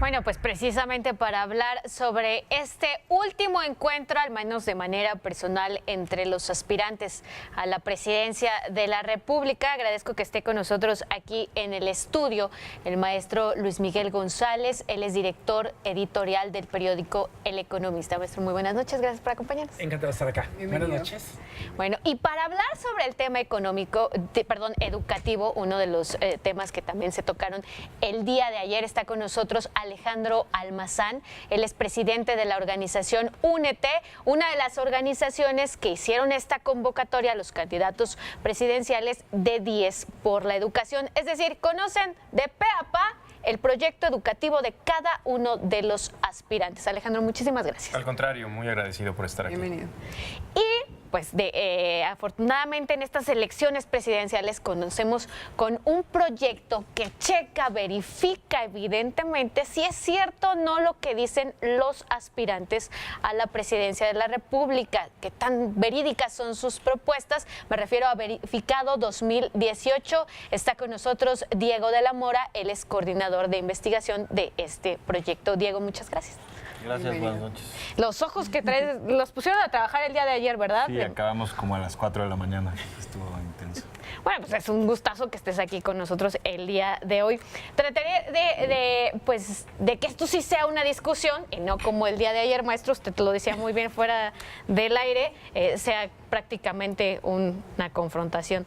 Bueno, pues precisamente para hablar sobre este último encuentro, al menos de manera personal, entre los aspirantes a la presidencia de la República, agradezco que esté con nosotros aquí en el estudio el maestro Luis Miguel González. Él es director editorial del periódico El Economista. Maestro, muy buenas noches, gracias por acompañarnos. Encantado de estar acá. Buenas noches. Bueno, y para hablar sobre el tema educativo, uno de los temas que también se tocaron el día de ayer, está con nosotros Alejandro Almazán. Él es presidente de la organización Únete, una de las organizaciones que hicieron esta convocatoria a los candidatos presidenciales de 10 por la educación. Es decir, conocen de pe a pa el proyecto educativo de cada uno de los aspirantes. Alejandro, muchísimas gracias. Al contrario, muy agradecido por estar aquí. Bienvenido. Y pues afortunadamente en estas elecciones presidenciales conocemos con un proyecto que checa, verifica evidentemente si es cierto o no lo que dicen los aspirantes a la presidencia de la República, que tan verídicas son sus propuestas. Me refiero a Verificado 2018. Está con nosotros Diego de la Mora, él es coordinador de investigación de este proyecto. Diego, muchas gracias. Gracias, buenas noches. Los ojos que traes, los pusieron a trabajar el día de ayer, ¿verdad? Sí, acabamos como a las 4 de la mañana. Estuvo intenso. Bueno, pues es un gustazo que estés aquí con nosotros el día de hoy. Trataré de que esto sí sea una discusión y no como el día de ayer, maestro, usted lo decía muy bien fuera del aire, sea prácticamente una confrontación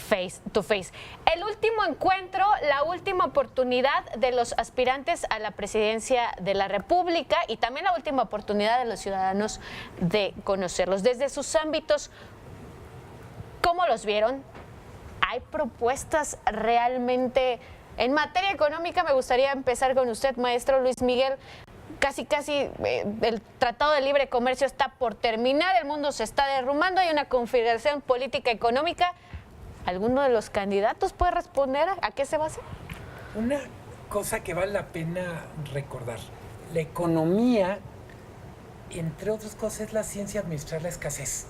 face to face. El último encuentro, la última oportunidad de los aspirantes a la presidencia de la República y también la última oportunidad de los ciudadanos de conocerlos. Desde sus ámbitos, ¿cómo los vieron? ¿Hay propuestas realmente en materia económica? Me gustaría empezar con usted, maestro Luis Miguel. Casi el Tratado de Libre Comercio está por terminar, el mundo se está derrumbando, hay una configuración política económica. ¿Alguno de los candidatos puede responder a qué se basa? Una cosa que vale la pena recordar. La economía, entre otras cosas, es la ciencia de administrar la escasez.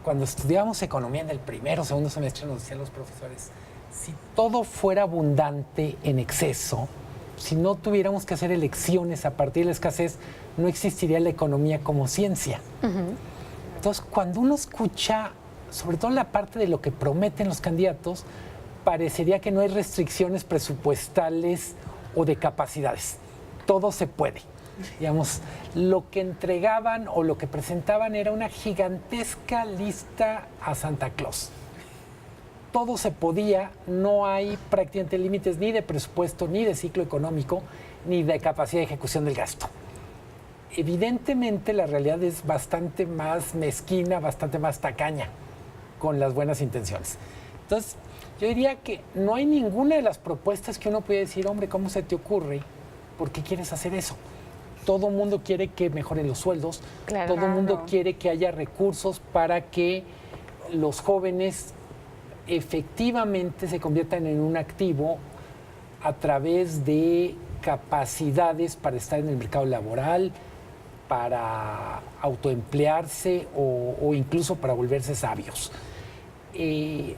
Cuando estudiábamos economía en el primero o segundo semestre nos decían los profesores, si todo fuera abundante en exceso, si no tuviéramos que hacer elecciones a partir de la escasez, no existiría la economía como ciencia. Entonces, cuando uno escucha, sobre todo la parte de lo que prometen los candidatos, parecería que no hay restricciones presupuestales o de capacidades. Todo se puede. Digamos, lo que entregaban o lo que presentaban era una gigantesca lista a Santa Claus. Todo se podía, no hay prácticamente límites ni de presupuesto, ni de ciclo económico, ni de capacidad de ejecución del gasto. Evidentemente la realidad es bastante más mezquina, bastante más tacaña con las buenas intenciones. Entonces, yo diría que no hay ninguna de las propuestas que uno puede decir, hombre, ¿cómo se te ocurre? ¿Por qué quieres hacer eso? Todo el mundo quiere que mejoren los sueldos, Claro. todo el mundo quiere que haya recursos para que los jóvenes efectivamente se conviertan en un activo a través de capacidades para estar en el mercado laboral, para autoemplearse o incluso para volverse sabios.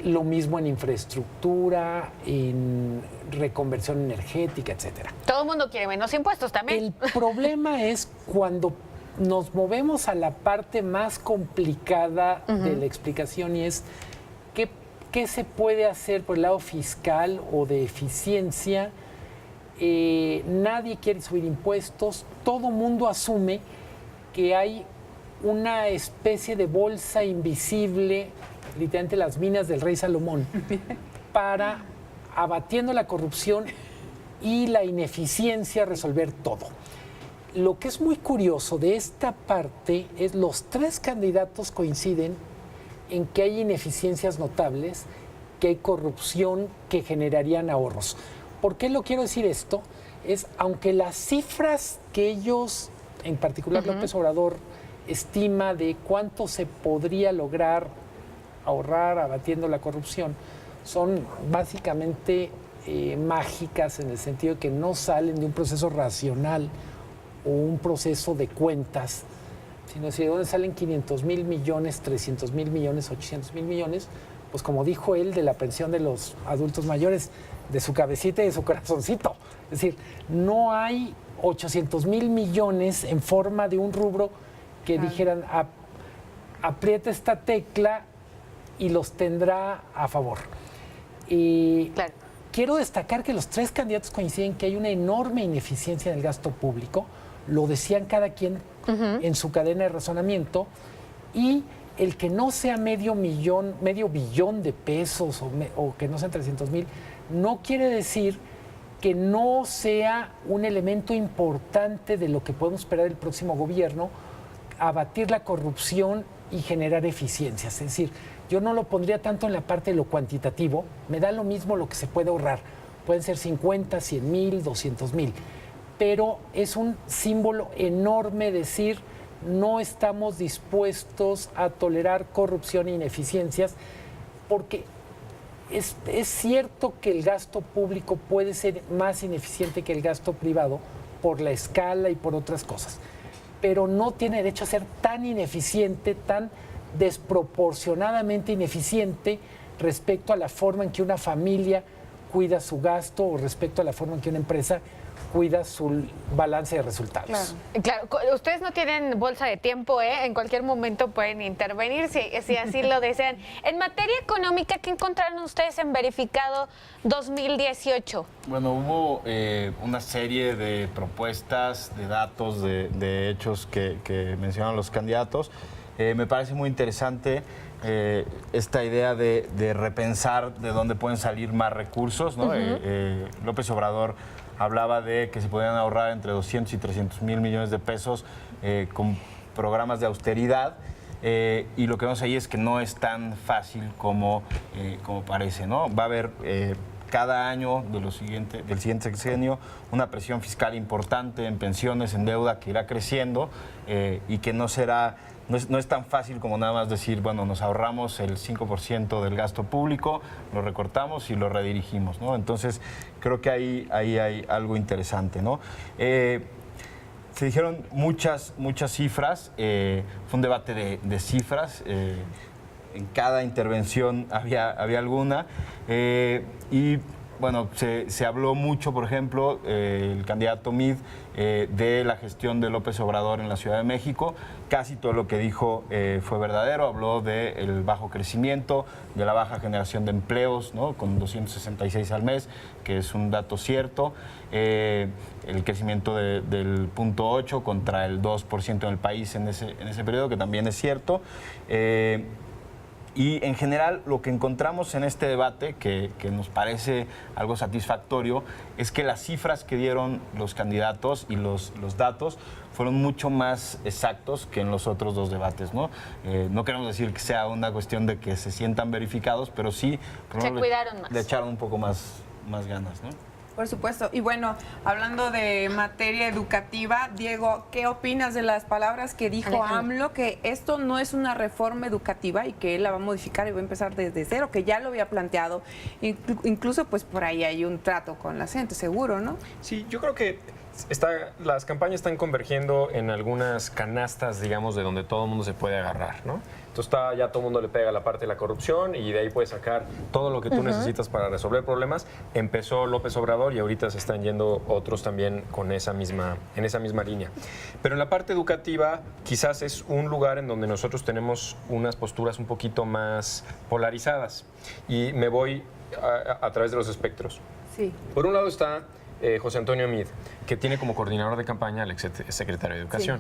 Lo mismo en infraestructura, en reconversión energética, etcétera. Todo el mundo quiere menos impuestos también. El problema es cuando nos movemos a la parte más complicada de la explicación y es qué se puede hacer por el lado fiscal o de eficiencia. Nadie quiere subir impuestos, todo mundo asume que hay una especie de bolsa invisible, literalmente las minas del rey Salomón, para, abatiendo la corrupción y la ineficiencia, resolver todo. Lo que es muy curioso de esta parte es los tres candidatos coinciden en que hay ineficiencias notables, que hay corrupción que generarían ahorros. ¿Por qué lo quiero decir esto? Es, aunque las cifras que ellos, en particular López Obrador, estima de cuánto se podría lograr ahorrar abatiendo la corrupción, son básicamente mágicas en el sentido de que no salen de un proceso racional o un proceso de cuentas, sino si de dónde salen 500,000 millones, 300,000 millones, 800,000 millones, pues como dijo él, de la pensión de los adultos mayores, de su cabecita y de su corazoncito. Es decir, no hay 800,000 millones en forma de un rubro que dijeran, aprieta esta tecla y los tendrá a favor. Y quiero destacar que los tres candidatos coinciden que hay una enorme ineficiencia en el gasto público, lo decían cada quien en su cadena de razonamiento, y el que no sea medio billón de pesos o que no sean 300,000, no quiere decir que no sea un elemento importante de lo que podemos esperar del próximo gobierno, abatir la corrupción y generar eficiencias. Es decir, yo no lo pondría tanto en la parte de lo cuantitativo, me da lo mismo lo que se puede ahorrar. Pueden ser 50, 100,000, 200,000, pero es un símbolo enorme decir, no estamos dispuestos a tolerar corrupción e ineficiencias, porque es cierto que el gasto público puede ser más ineficiente que el gasto privado por la escala y por otras cosas, pero no tiene derecho a ser tan ineficiente, tan desproporcionadamente ineficiente respecto a la forma en que una familia cuida su gasto o respecto a la forma en que una empresa cuida su balance de resultados. Claro, ustedes no tienen bolsa de tiempo, ¿eh? En cualquier momento pueden intervenir si así lo desean. En materia económica, ¿qué encontraron ustedes en Verificado 2018? Bueno, hubo una serie de propuestas, de datos, de hechos que mencionan los candidatos. Me parece muy interesante esta idea de repensar de dónde pueden salir más recursos, ¿no? López Obrador hablaba de que se podían ahorrar entre 200 y 300,000 millones de pesos con programas de austeridad, y lo que vemos ahí es que no es tan fácil como parece, ¿no? Va a haber cada año del siguiente sexenio una presión fiscal importante en pensiones, en deuda, que irá creciendo y que no es tan fácil como nada más decir, bueno, nos ahorramos el 5% del gasto público, lo recortamos y lo redirigimos, ¿no? Entonces, creo que ahí hay algo interesante, ¿no? Se dijeron muchas cifras, fue un debate de cifras, en cada intervención había alguna, y bueno, se habló mucho, por ejemplo, el candidato Mid, de la gestión de López Obrador en la Ciudad de México. Casi todo lo que dijo fue verdadero. Habló del bajo crecimiento, de la baja generación de empleos, ¿no? Con 266 al mes, que es un dato cierto. El crecimiento del 0.8 contra el 2% en el país en ese periodo, que también es cierto. Y en general lo que encontramos en este debate, que nos parece algo satisfactorio, es que las cifras que dieron los candidatos y los datos fueron mucho más exactos que en los otros dos debates, ¿no? No queremos decir que sea una cuestión de que se sientan verificados, pero sí se cuidaron más. Le echaron un poco más ganas, ¿no? Por supuesto. Y bueno, hablando de materia educativa, Diego, ¿qué opinas de las palabras que dijo AMLO? Que esto no es una reforma educativa y que él la va a modificar y va a empezar desde cero, que ya lo había planteado. Incluso, pues por ahí hay un trato con la gente, seguro, ¿no? Sí, yo creo que las campañas están convergiendo en algunas canastas, digamos, de donde todo el mundo se puede agarrar, ¿no? Entonces ya todo el mundo le pega la parte de la corrupción y de ahí puedes sacar todo lo que tú necesitas para resolver problemas. Empezó López Obrador y ahorita se están yendo otros también en esa misma línea. Pero en la parte educativa quizás es un lugar en donde nosotros tenemos unas posturas un poquito más polarizadas y me voy a través de los espectros. Sí. Por un lado está José Antonio Meade, que tiene como coordinador de campaña al exsecretario de Educación.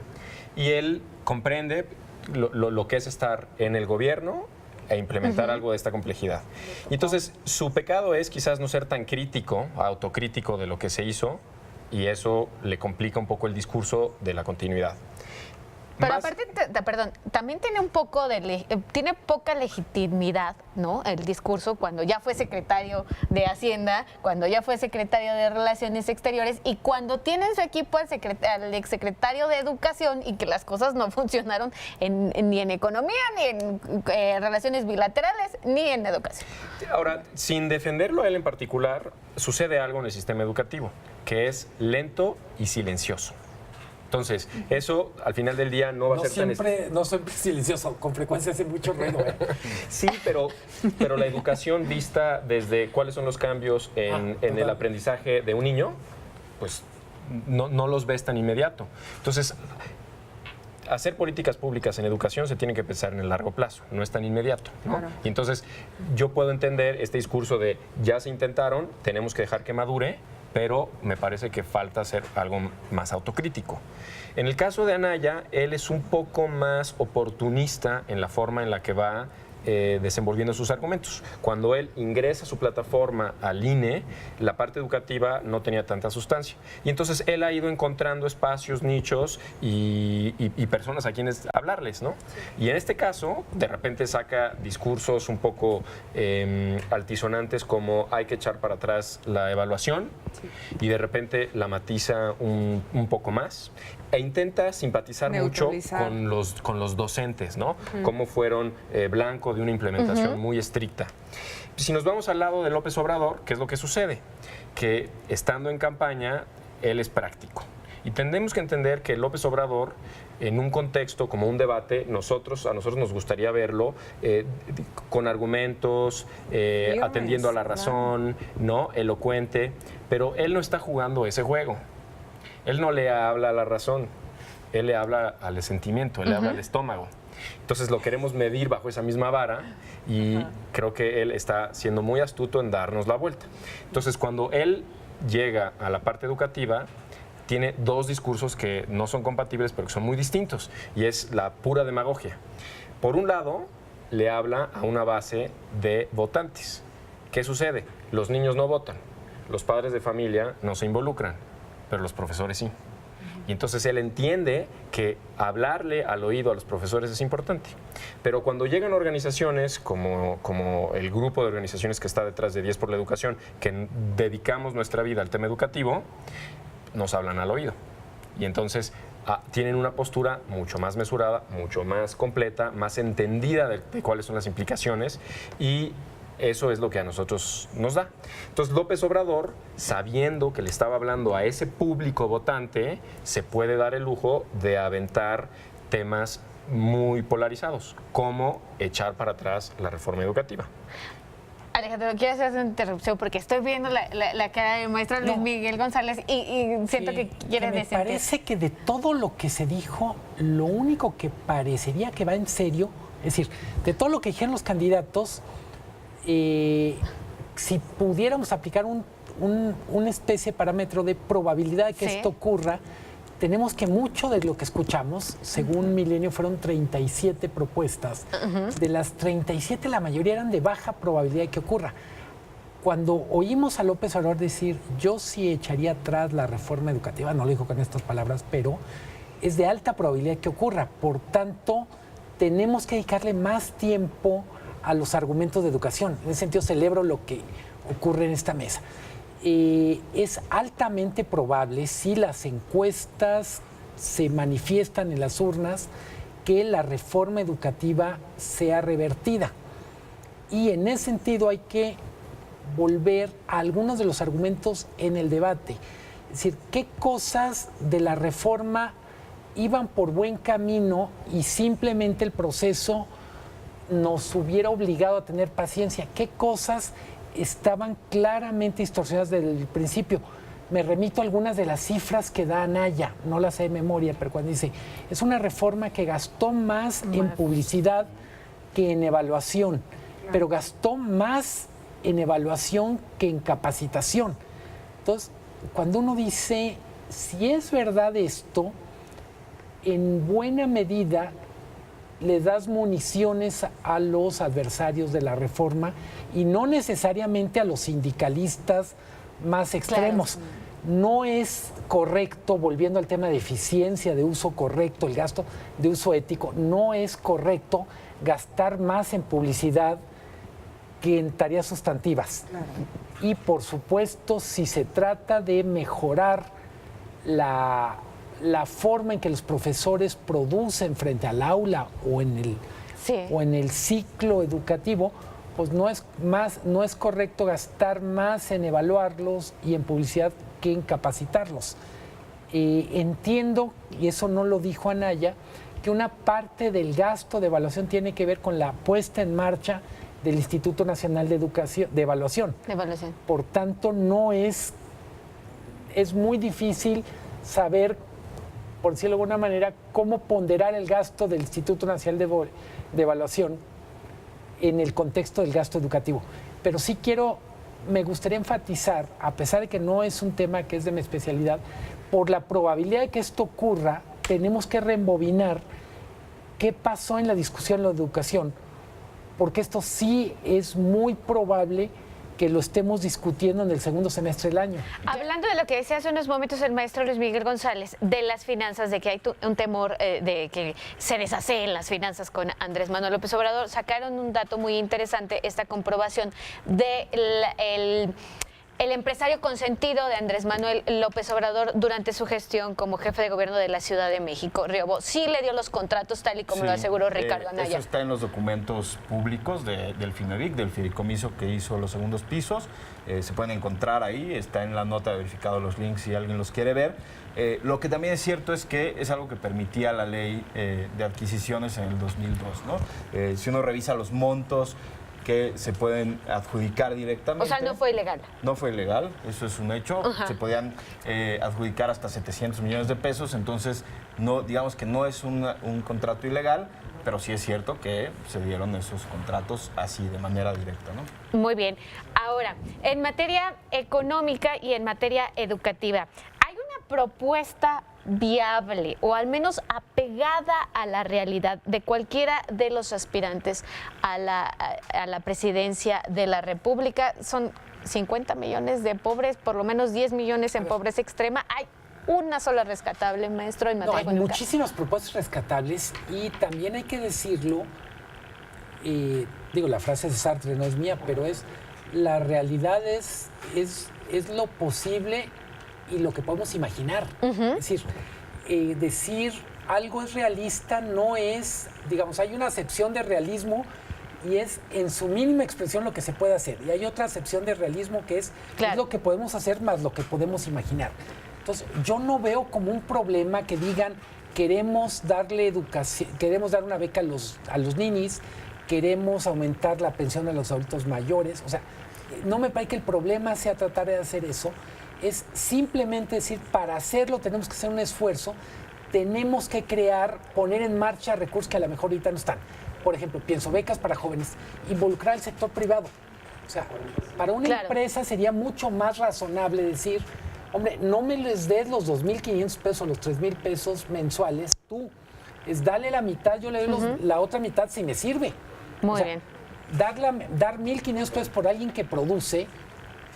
Sí. Y él comprende lo que es estar en el gobierno e implementar algo de esta complejidad. Y entonces, su pecado es quizás no ser tan autocrítico de lo que se hizo, y eso le complica un poco el discurso de la continuidad. Pero aparte, perdón, también tiene poca legitimidad, ¿no? El discurso cuando ya fue secretario de Hacienda, cuando ya fue secretario de Relaciones Exteriores y cuando tiene en su equipo al exsecretario de Educación y que las cosas no funcionaron ni en economía, ni en relaciones bilaterales, ni en educación. Ahora, sin defenderlo a él en particular, sucede algo en el sistema educativo, que es lento y silencioso. Entonces, eso al final del día no va a ser No siempre silencioso, con frecuencia hace mucho ruido. Sí, pero la educación vista desde cuáles son los cambios en el aprendizaje de un niño, pues no los ves tan inmediato. Entonces, hacer políticas públicas en educación se tiene que pensar en el largo plazo, no es tan inmediato, ¿no? Claro. Y entonces yo puedo entender este discurso de ya se intentaron, tenemos que dejar que madure, pero me parece que falta hacer algo más autocrítico. En el caso de Anaya, él es un poco más oportunista en la forma en la que va desenvolviendo sus argumentos. Cuando él ingresa su plataforma al INE, la parte educativa no tenía tanta sustancia. Y entonces él ha ido encontrando espacios, nichos y personas a quienes hablarles, ¿no? Y en este caso, de repente saca discursos un poco altisonantes como hay que echar para atrás la evaluación y de repente la matiza un poco más e intenta simpatizar mucho Neutralizar. con los docentes, ¿no? Cómo fueron blanco de una implementación muy estricta. Si nos vamos al lado de López Obrador, ¿qué es lo que sucede? Que estando en campaña, él es práctico. Y tenemos que entender que López Obrador, en un contexto como un debate, a nosotros nos gustaría verlo con argumentos, atendiendo a la razón, ¿no? Elocuente, pero él no está jugando ese juego. Él no le habla a la razón, él le habla al sentimiento, él le habla al estómago. Entonces lo queremos medir bajo esa misma vara y creo que él está siendo muy astuto en darnos la vuelta. Entonces cuando él llega a la parte educativa, tiene dos discursos que no son compatibles, pero que son muy distintos, y es la pura demagogia. Por un lado, le habla a una base de votantes. ¿Qué sucede? Los niños no votan, los padres de familia no se involucran, pero los profesores sí. Y entonces él entiende que hablarle al oído a los profesores es importante. Pero cuando llegan organizaciones como el grupo de organizaciones que está detrás de 10 por la Educación, que dedicamos nuestra vida al tema educativo, nos hablan al oído. Y entonces tienen una postura mucho más mesurada, mucho más completa, más entendida de cuáles son las implicaciones, y eso es lo que a nosotros nos da. Entonces López Obrador, sabiendo que le estaba hablando a ese público votante, se puede dar el lujo de aventar temas muy polarizados, como echar para atrás la reforma educativa. Alejandro, quiero hacer una interrupción porque estoy viendo la cara del maestro Luis Miguel González y siento que quiere me decir. parece que de todo lo que se dijo, lo único que parecería que va en serio, es decir, de todo lo que dijeron los candidatos, si pudiéramos aplicar una especie de parámetro de probabilidad de que esto ocurra, tenemos que mucho de lo que escuchamos, según Milenio, fueron 37 propuestas. De las 37, la mayoría eran de baja probabilidad de que ocurra. Cuando oímos a López Obrador decir, yo sí echaría atrás la reforma educativa, no lo dijo con estas palabras, pero es de alta probabilidad de que ocurra. Por tanto, tenemos que dedicarle más tiempo a los argumentos de educación. En ese sentido, celebro lo que ocurre en esta mesa. Es altamente probable, si las encuestas se manifiestan en las urnas, que la reforma educativa sea revertida. Y en ese sentido hay que volver a algunos de los argumentos en el debate. Es decir, qué cosas de la reforma iban por buen camino y simplemente el proceso nos hubiera obligado a tener paciencia, qué cosas estaban claramente distorsionadas desde el principio. Me remito a algunas de las cifras que da Anaya, no las sé de memoria, pero cuando dice, es una reforma que gastó más en publicidad que en evaluación, pero gastó más en evaluación que en capacitación. Entonces, cuando uno dice, si es verdad esto, en buena medida le das municiones a los adversarios de la reforma y no necesariamente a los sindicalistas más extremos. Claro. No es correcto, volviendo al tema de eficiencia, de uso correcto, el gasto de uso ético, no es correcto gastar más en publicidad que en tareas sustantivas. Claro. Y por supuesto, si se trata de mejorar la forma en que los profesores producen frente al aula o en el ciclo educativo, pues no es correcto gastar más en evaluarlos y en publicidad que en capacitarlos. Entiendo, y eso no lo dijo Anaya, que una parte del gasto de evaluación tiene que ver con la puesta en marcha del Instituto Nacional de Evaluación. De Evaluación. Por tanto, no es es muy difícil saber, por decirlo de alguna manera, cómo ponderar el gasto del Instituto Nacional de Evaluación en el contexto del gasto educativo. Pero sí me gustaría enfatizar, a pesar de que no es un tema que es de mi especialidad, por la probabilidad de que esto ocurra, tenemos que reembobinar qué pasó en la discusión de la educación, porque esto sí es muy probable que lo estemos discutiendo en el segundo semestre del año. Hablando de lo que decía hace unos momentos el maestro Luis Miguel González, de las finanzas, de que hay un temor de que se deshacen las finanzas con Andrés Manuel López Obrador, sacaron un dato muy interesante, esta comprobación de el empresario consentido de Andrés Manuel López Obrador durante su gestión como jefe de gobierno de la Ciudad de México, Riobó. Sí le dio los contratos tal y como lo aseguró Ricardo Anaya. Eso está en los documentos públicos del FIMEVIC, del fideicomiso que hizo los segundos pisos. Se pueden encontrar ahí, está en la nota de verificado los links si alguien los quiere ver. Lo que también es cierto es que es algo que permitía la ley de adquisiciones en el 2002, ¿no? Si uno revisa los montos que se pueden adjudicar directamente. O sea, no fue ilegal. No fue ilegal, eso es un hecho. Se podían adjudicar hasta 700 millones de pesos, entonces no, digamos que no es un contrato ilegal, pero sí es cierto que se dieron esos contratos así de manera directa, ¿no? Muy bien. Ahora, en materia económica y en materia educativa, ¿hay una propuesta viable o al menos apegada a la realidad de cualquiera de los aspirantes a la presidencia de la República? Son 50 millones de pobres, por lo menos 10 millones en pobreza extrema. ¿Hay una sola rescatable, maestro, en materia económica? Hay muchísimas propuestas rescatables y también hay que decirlo, digo, la frase de Sartre no es mía, pero la realidad es lo posible y lo que podemos imaginar. Es decir algo es realista no es, digamos, hay una acepción de realismo y es en su mínima expresión lo que se puede hacer. Y hay otra acepción de realismo que es lo que podemos hacer más lo que podemos imaginar. Entonces, yo no veo como un problema que digan queremos darle educación, queremos dar una beca a los ninis, queremos aumentar la pensión a los adultos mayores. O sea, no me parece que el problema sea tratar de hacer eso. Es simplemente decir, para hacerlo tenemos que hacer un esfuerzo, tenemos que poner en marcha recursos que a lo mejor ahorita no están. Por ejemplo, pienso becas para jóvenes, involucrar al sector privado. O sea, para una empresa sería mucho más razonable decir, hombre, no me les des los 2.500 pesos o los 3.000 pesos mensuales, tú, dale la mitad, yo le doy la otra mitad si me sirve. Muy bien. Dar 1.500 pesos por alguien que produce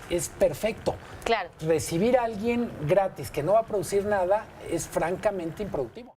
es perfecto. Claro. Recibir a alguien gratis que no va a producir nada es francamente improductivo.